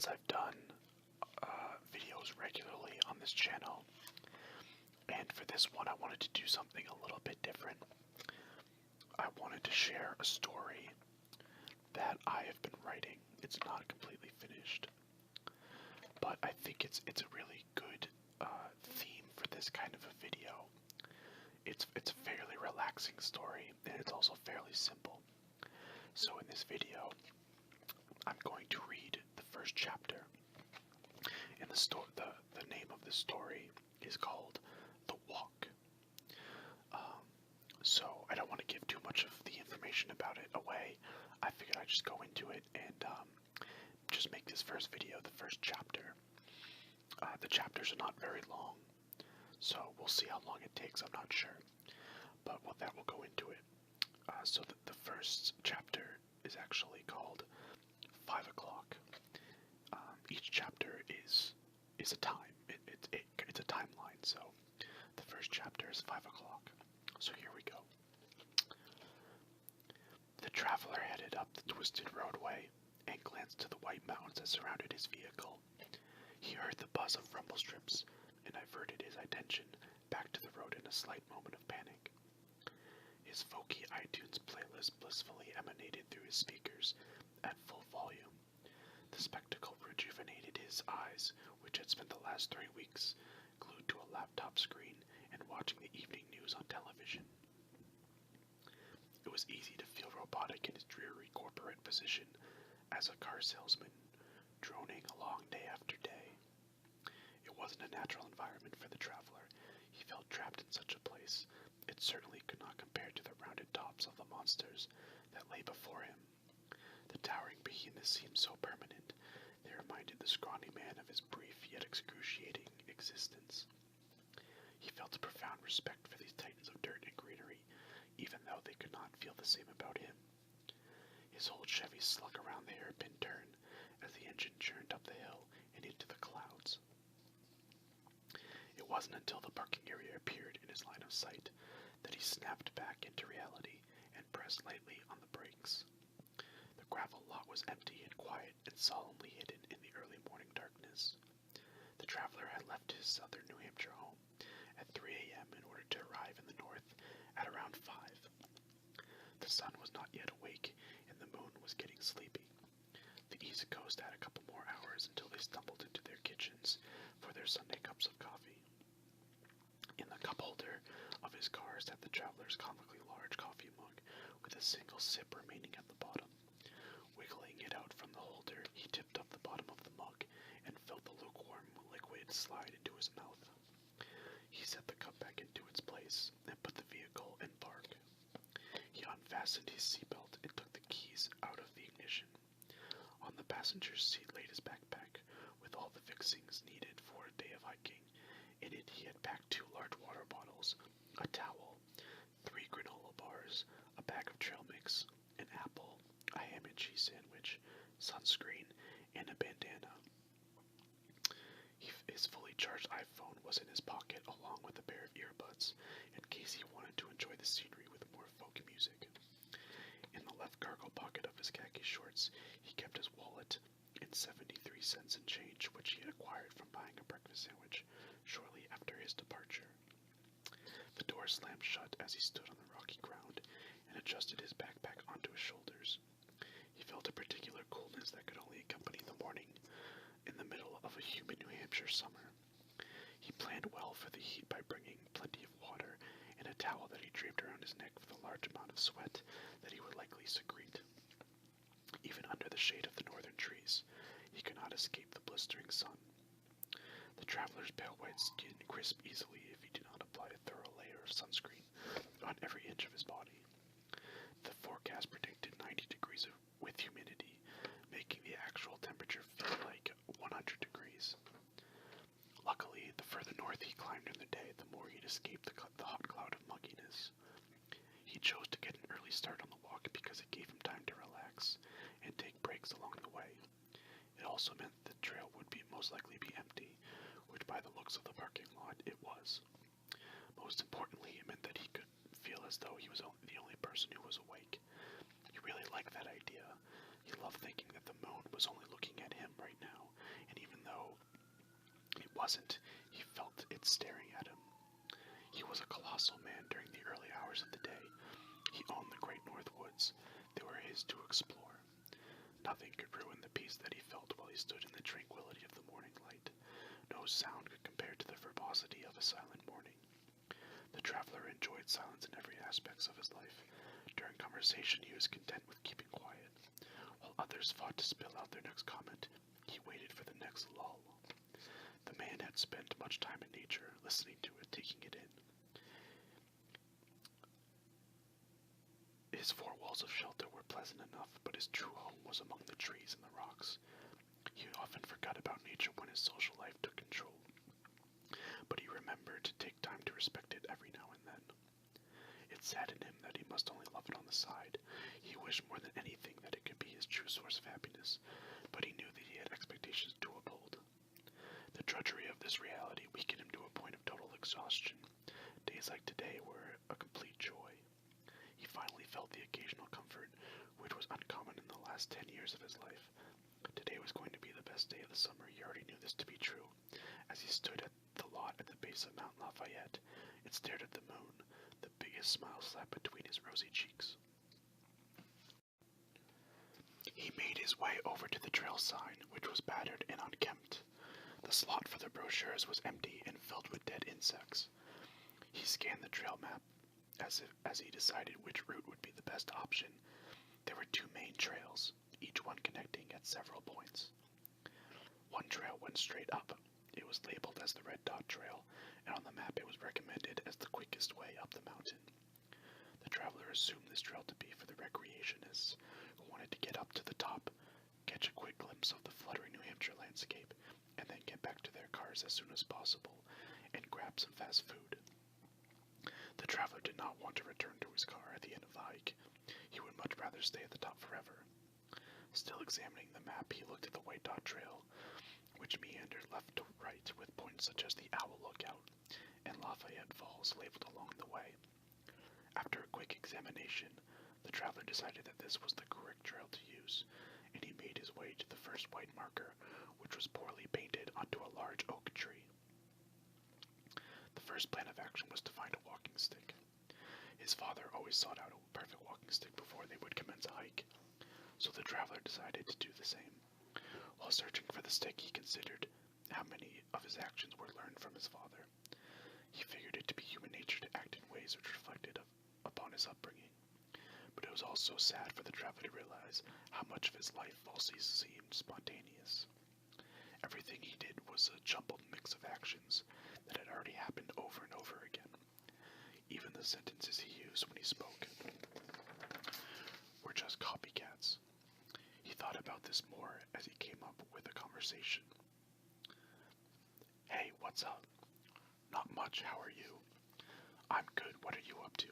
since I've done videos regularly on this channel, and for this one I wanted to do something a little bit different. I wanted to share a story that I have been writing. It's not completely finished, but I think it's a really good theme for this kind of a video. It's a fairly relaxing story, and it's also fairly simple. So in this video, I'm going to read the first chapter. And the name of the story is called The Walk. So I don't want to give too much of the information about it away. I figured I'd just go into it and just make this first video the first chapter. The chapters are not very long, so we'll see how long it takes, I'm not sure. But with that, we'll go into it. So the first chapter is actually called 5 o'clock. Each chapter is a time. It's a timeline, so the first chapter is 5 o'clock. So here we go. The traveler headed up the twisted roadway and glanced to the white mountains that surrounded his vehicle. He heard the buzz of rumble strips and diverted his attention back to the road in a slight moment of panic. His folky iTunes playlist blissfully emanated through his speakers at full volume. The spectacle rejuvenated his eyes, which had spent the last 3 weeks glued to a laptop screen and watching the evening news on television. It was easy to feel robotic in his dreary corporate position as a car salesman, droning along day after day. It wasn't a natural environment for the traveler. He felt trapped in such a place. It certainly could not compare to the rounded tops of the monsters that lay before him. The towering behemoths seemed so permanent, they reminded the scrawny man of his brief yet excruciating existence. He felt a profound respect for these titans of dirt and greenery, even though they could not feel the same about him. His old Chevy slunk around the hairpin turn as the engine churned up the hill and into the clouds. It wasn't until the parking area appeared in his line of sight that he snapped back into reality and pressed lightly on the brakes. The gravel lot was empty and quiet and solemnly hidden in the early morning darkness. The traveler had left his southern New Hampshire home at 3 a.m. in order to arrive in the north at around 5. The sun was not yet awake and the moon was getting sleepy. The East Coast had a couple more hours until they stumbled into their kitchens for their Sunday cups of coffee. In the cup holder of his car sat the traveler's comically large coffee mug with a single sip remaining at the bottom. Wiggling it out from the holder, he tipped up the bottom of the mug and felt the lukewarm liquid slide into his mouth. He set the cup back into its place and put the vehicle in park. He unfastened his seatbelt and took the keys out of the ignition. On the passenger's seat laid his backpack with all the fixings needed for a day of hiking. In it he had packed 2 large water bottles, a towel, 3 granola bars, a bag of trail mix, an apple, a ham and cheese sandwich, sunscreen, and a bandana. His fully charged iPhone was in his pocket along with a pair of earbuds in case he wanted to enjoy the scenery with more folk music. In the left cargo pocket of his khaki shorts, he kept his wallet and 73 cents in change, which he had acquired from buying a breakfast sandwich shortly after his departure. The door slammed shut as he stood on the rocky ground and adjusted his backpack onto his shoulders. He felt a particular coolness that could only accompany the morning in the middle of a humid New Hampshire summer. He planned well for the heat by bringing plenty of water and a towel that he draped around his neck with a large amount of sweat that he would likely secrete. Even under the shade of the northern trees, he could not escape the blistering sun. The traveler's pale white skin crisped easily if he did not apply a thorough layer of sunscreen on every inch of his body. The forecast predicted 90 degrees with humidity, making the actual temperature feel like 100 degrees. Luckily, the further north he climbed in the day, the more he'd escape the hot cloud of mugginess. He chose to get an early start on the walk because it gave him time to relax and take breaks along the way. It also meant the trail would most likely be empty, which by the looks of the parking lot it was. Most importantly, it meant that he could feel as though he was the only person who was awake. He really liked that idea. He loved thinking that the moon was only looking at him right now, wasn't. He felt it staring at him. He was a colossal man during the early hours of the day. He owned the Great North Woods. They were his to explore. Nothing could ruin the peace that he felt while he stood in the tranquility of the morning light. No sound could compare to the verbosity of a silent morning. The traveler enjoyed silence in every aspect of his life. During conversation, he was content with keeping quiet. While others fought to spill out their next comment, he waited for the next lull. The man had spent much time in nature, listening to it, taking it in. His four walls of shelter were pleasant enough, but his true home was among the trees and the rocks. He often forgot about nature when his social life took control, but he remembered to take time to respect it every now and then. It saddened him that he must only love it on the side. He wished more than anything that it could be his true source of happiness, but he knew that he had expectations to uphold. The drudgery of this reality weakened him to a point of total exhaustion. Days like today were a complete joy. He finally felt the occasional comfort, which was uncommon in the last 10 years of his life. Today was going to be the best day of the summer. He already knew this to be true. As he stood at the lot at the base of Mount Lafayette and stared at the moon, the biggest smile slapped between his rosy cheeks. He made his way over to the trail sign, which was battered and unkempt. The slot for the brochures was empty and filled with dead insects. He scanned the trail map as he decided which route would be the best option. There were two main trails, each one connecting at several points. One trail went straight up. It was labeled as the Red Dot Trail, and on the map it was recommended as the quickest way up the mountain. The traveler assumed this trail to be for the recreationists who wanted to get up to the top, catch a quick glimpse of the fluttering New Hampshire landscape, and then get back to their cars as soon as possible and grab some fast food. The traveler did not want to return to his car at the end of the hike. He would much rather stay at the top forever. Still examining the map, he looked at the White Dot Trail, which meandered left to right with points such as the Owl Lookout and Lafayette Falls labeled along the way. After a quick examination, the traveler decided that this was the correct trail to use, and he made his way to the first white marker, which was poorly painted onto a large oak tree. The first plan of action was to find a walking stick. His father always sought out a perfect walking stick before they would commence a hike, so the traveler decided to do the same. While searching for the stick, he considered how many of his actions were learned from his father. He figured it to be human nature to act in ways which reflected upon his upbringing. But it was also sad for the traveler to realize how much of his life falsely seemed spontaneous. Everything he did was a jumbled mix of actions that had already happened over and over again. Even the sentences he used when he spoke were just copycats. He thought about this more as he came up with a conversation. "Hey, what's up?" "Not much, how are you?" "I'm good, what are you up to?"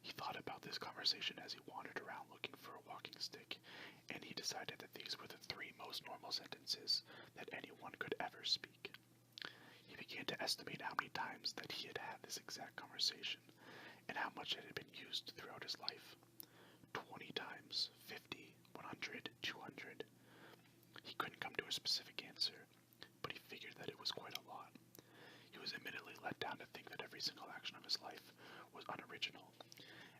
He thought about this conversation as he wandered around looking for a walking stick, and he decided that these were the three most normal sentences that anyone could ever speak. He began to estimate how many times that he had had this exact conversation, and how much it had been used throughout his life. 20 times, 50, 100, 200. He couldn't come to a specific answer, but he figured that it was quite a lot. He was admittedly let down to think that every single action of his life was unoriginal.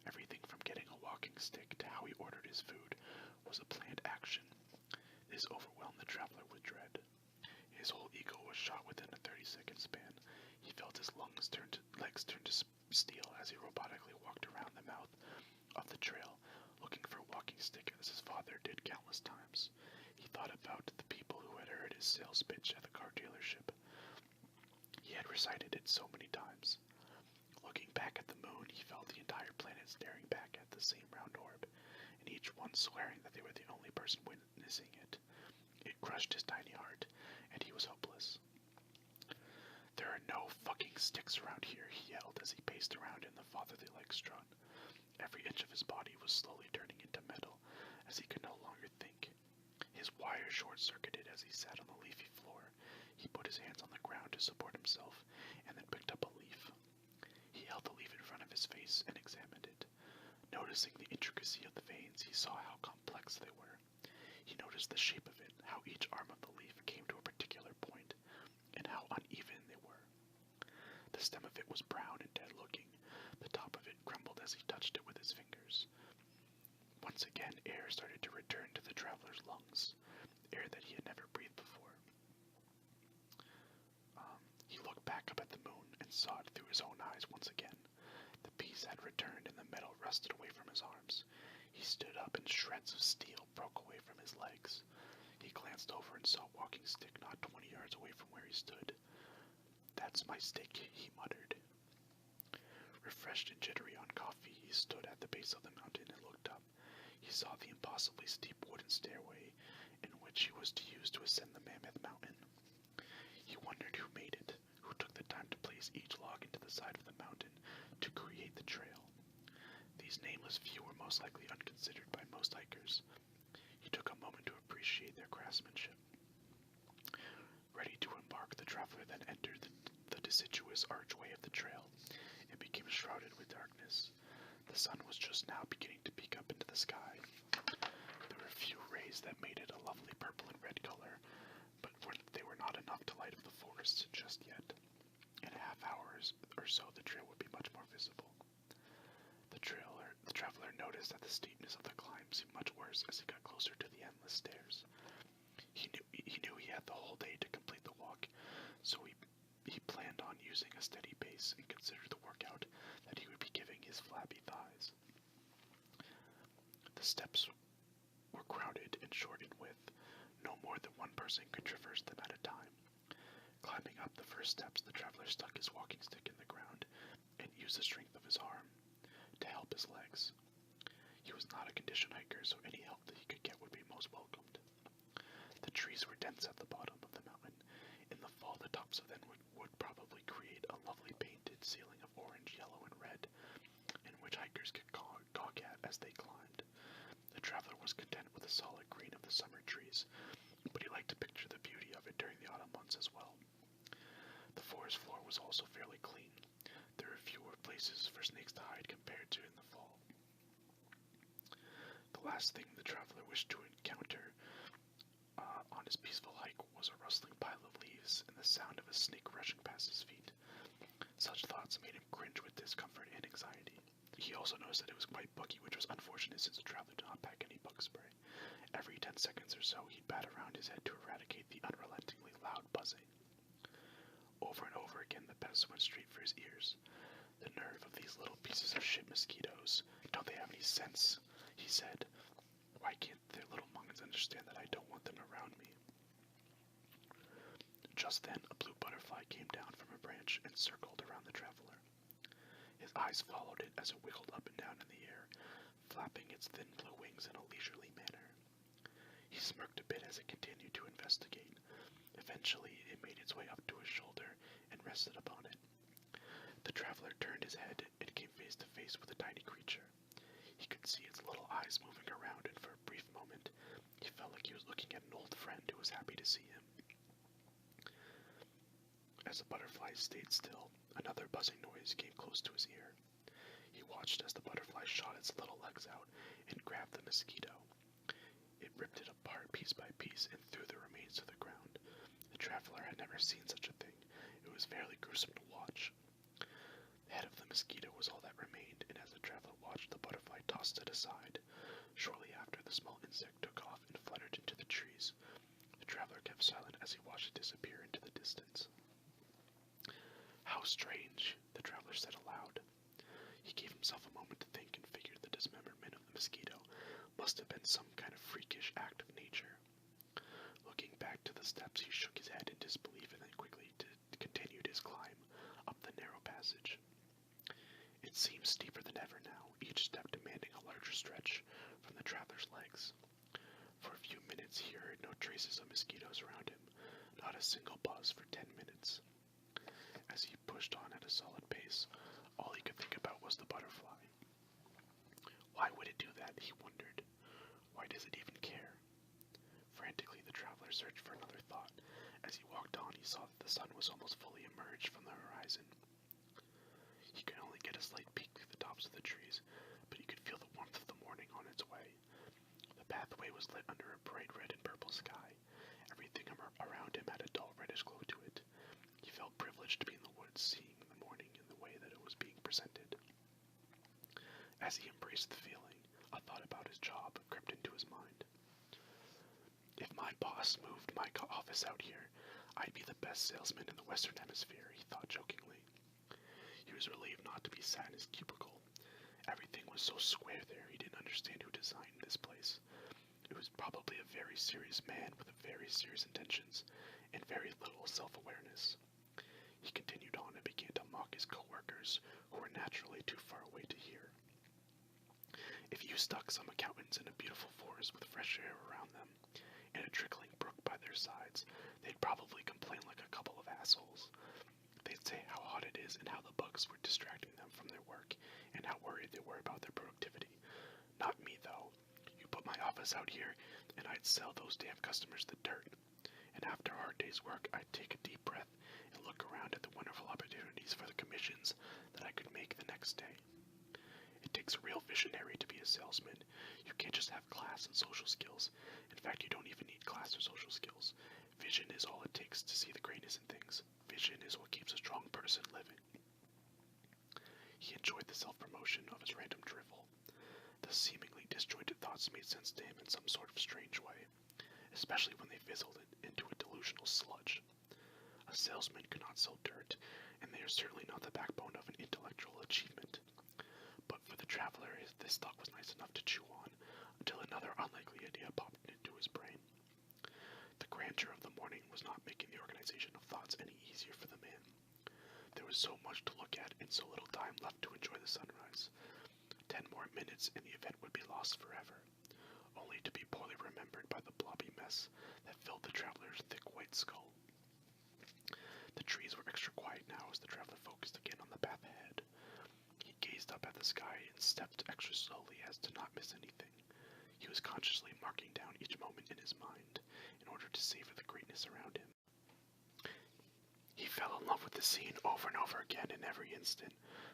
Everything from getting a walking stick to how he ordered his food was a planned action. This overwhelmed the traveler with dread. His whole ego was shot within a 30-second span. He felt his legs turn to steel as he robotically walked around the mouth of the trail, looking for a walking stick as his father did countless times. He thought about the people who had heard his sales pitch at the car dealership. He had recited it so many times. Looking back at the moon, he felt the entire planet staring back at the same round orb, and each one swearing that they were the only person witnessing it. It crushed his tiny heart, and he was hopeless. "There are no fucking sticks around here," he yelled as he paced around in the fatherly-like strut. Every inch of his body was slowly turning into metal, as he could no longer think. His wires short-circuited as he sat on the leafy floor. He put his hands on the ground to support himself, and then picked up a leaf. He held the leaf in front of his face and examined it. Noticing the intricacy of the veins, he saw how complex they were. He noticed the shape of it, how each arm of the leaf came to a particular point, how uneven they were. The stem of it was brown and dead-looking. The top of it crumbled as he touched it with his fingers. Once again, air started to return to the traveler's lungs, air that he had never breathed before. He looked back up at the moon and saw it through his own eyes once again. The peace had returned and the metal rusted away from his arms. He stood up and shreds of steel broke away from his legs. He glanced over and saw a walking stick not 20 yards away from where he stood. "That's my stick," he muttered. Refreshed and jittery on coffee, he stood at the base of the mountain and looked up. He saw the impossibly steep wooden stairway in which he was to use to ascend the Mammoth Mountain. He wondered who made it, who took the time to place each log into the side of the mountain to create the trail. These nameless few were most likely unconsidered by most hikers. He took a moment to appreciate their craftsmanship. Ready to embark, the traveler then entered the deciduous archway of the trail and became shrouded with darkness. The sun was just now beginning to peek up into the sky. There were few rays that made it a lovely purple and red color, but they were not enough to light up the forests just yet. In a half hour or so, the trail would be much more visible. The traveler noticed that the steepness of the climb seemed much worse as he got closer to the endless stairs. He knew he had the whole day to complete the walk, so he planned on using a steady pace and considered the workout that he would be giving his flabby thighs. The steps were crowded and short in width. No more than one person could traverse them at a time. Climbing up the first steps, the traveler stuck his walking stick in the ground and used the strength of his arm to help his legs. He was not a conditioned hiker, so any help that he could get would be most welcomed. The trees were dense at the bottom of the mountain. In the fall, the tops of them would probably create a lovely painted ceiling of orange, yellow, and red, in which hikers could gawk at as they climbed. The traveler was content with the solid green of the summer trees, but he liked to picture the beauty of it during the autumn months as well. The forest floor was also fairly clean. There were fewer places for snakes to hide compared to in the fall. The last thing the traveler wished to encounter on his peaceful hike was a rustling pile of leaves and the sound of a snake rushing past his feet. Such thoughts made him cringe with discomfort and anxiety. He also noticed that it was quite buggy, which was unfortunate since the traveler did not pack any bug spray. Every 10 seconds or so, he'd bat around his head to eradicate the unrelentingly loud buzzing. Over and over again, the pests went straight for his ears. "The nerve of these little pieces of shit mosquitoes. Don't they have any sense?" he said. "Why can't their little minds understand that I don't want them around me?" Just then, a blue butterfly came down from a branch and circled around the traveler. His eyes followed it as it wiggled up and down in the air, flapping its thin blue wings in a leisurely manner. He smirked a bit as it continued to investigate. Eventually, it made its way up to his shoulder and rested upon it. The traveler turned his head and came face to face with the tiny creature. He could see its little eyes moving around, and for a brief moment, he felt like he was looking at an old friend who was happy to see him. As the butterfly stayed still, another buzzing noise came close to his ear. He watched as the butterfly shot its little legs out and grabbed the mosquito. It ripped it apart piece by piece and threw the remains to the ground. The traveler had never seen such a thing. It was fairly gruesome to watch. The head of the mosquito was all that remained, and as the traveler watched, the butterfly tossed it aside. Shortly after, the small insect took off and fluttered into the trees. The traveler kept silent as he watched it disappear into the distance. "How strange," the traveler said aloud. He gave himself a moment to think and figured the dismemberment of the mosquito must have been some kind of freakish act of nature. Looking back to the steps, he shook his head in disbelief and then quickly continued his climb up the narrow passage. It seemed steeper than ever now, each step demanding a larger stretch from the traveler's legs. For a few minutes he heard no traces of mosquitoes around him, not a single buzz for 10 minutes. As he pushed on at a solid pace, all he could think about was the butterfly. Why would it do that, he wondered. Why does it even care? Frantically, the traveler searched for another thought. As he walked on, he saw that the sun was almost fully emerged from the horizon. He could only get a slight peek through the tops of the trees, but he could feel the warmth of the morning on its way. The pathway was lit under a bright red and purple sky. Everything around him had a dull reddish glow to it. felt privileged to be in the woods, seeing the morning in the way that it was being presented. As he embraced the feeling, a thought about his job crept into his mind. If my boss moved my office out here, I'd be the best salesman in the Western Hemisphere, he thought jokingly. He was relieved not to be sat in his cubicle. Everything was so square there, he didn't understand who designed this place. It was probably a very serious man with very serious intentions and very little self-awareness. He continued on and began to mock his co-workers, who were naturally too far away to hear. If you stuck some accountants in a beautiful forest with fresh air around them, and a trickling brook by their sides, they'd probably complain like a couple of assholes. They'd say how hot it is and how the bugs were distracting them from their work, and how worried they were about their productivity. Not me, though. You put my office out here, and I'd sell those damn customers the dirt. And after a hard day's work, I'd take a deep breath and look around at the wonderful opportunities for the commissions that I could make the next day. It takes a real visionary to be a salesman. You can't just have class and social skills. In fact, you don't even need class or social skills. Vision is all it takes to see the greatness in things. Vision is what keeps a strong person living. He enjoyed the self-promotion of his random drivel. The seemingly disjointed thoughts made sense to him in some sort of strange way, especially when they fizzled into a delusional sludge. A salesman could not sell dirt, and they are certainly not the backbone of an intellectual achievement. But for the traveler, this thought was nice enough to chew on, until another unlikely idea popped into his brain. The grandeur of the morning was not making the organization of thoughts any easier for the man. There was so much to look at and so little time left to enjoy the sunrise. 10 more minutes and the event would be lost forever, only to be poorly remembered by the blobby mess that filled the traveler's thick white skull. The trees were extra quiet now as the traveler focused again on the path ahead. He gazed up at the sky and stepped extra slowly as to not miss anything. He was consciously marking down each moment in his mind in order to savor the greatness around him. He fell in love with the scene over and over again in every instant.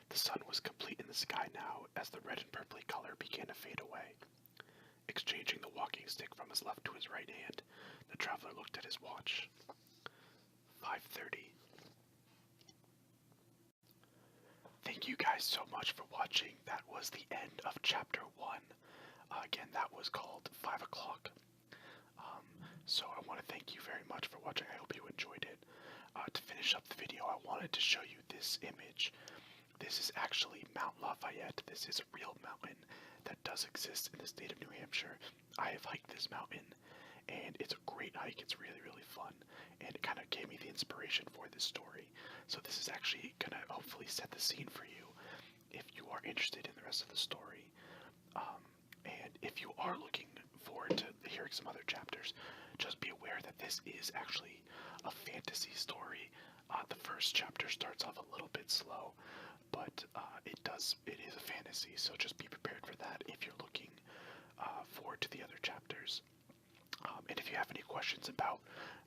The sun was complete in the sky now as the red and purpley color began to fade away. Exchanging the walking stick from his left to his right hand, the traveler looked at his watch. 5:30. Thank you guys so much for watching. That was the end of chapter 1. Again, that was called 5 o'clock. So I want to thank you very much for watching. I hope you enjoyed it. To finish up the video, I wanted to show you this image. This is actually Mount Lafayette. This is a real mountain that does exist in the state of New Hampshire. I have hiked this mountain, and it's a great hike. It's really, really fun, and it kind of gave me the inspiration for this story. So this is actually going to hopefully set the scene for you if you are interested in the rest of the story. And if you are looking forward to hearing some other chapters, just be aware that this is actually a fantasy story. The first chapter starts off a little bit slow, but it is a fantasy, so just be prepared for that if you're looking forward to the other chapters. And if you have any questions about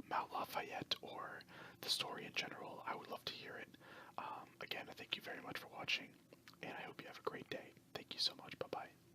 Mount Lafayette or the story in general, I would love to hear it. Again, I thank you very much for watching, and I hope you have a great day. Thank you so much. Bye-bye.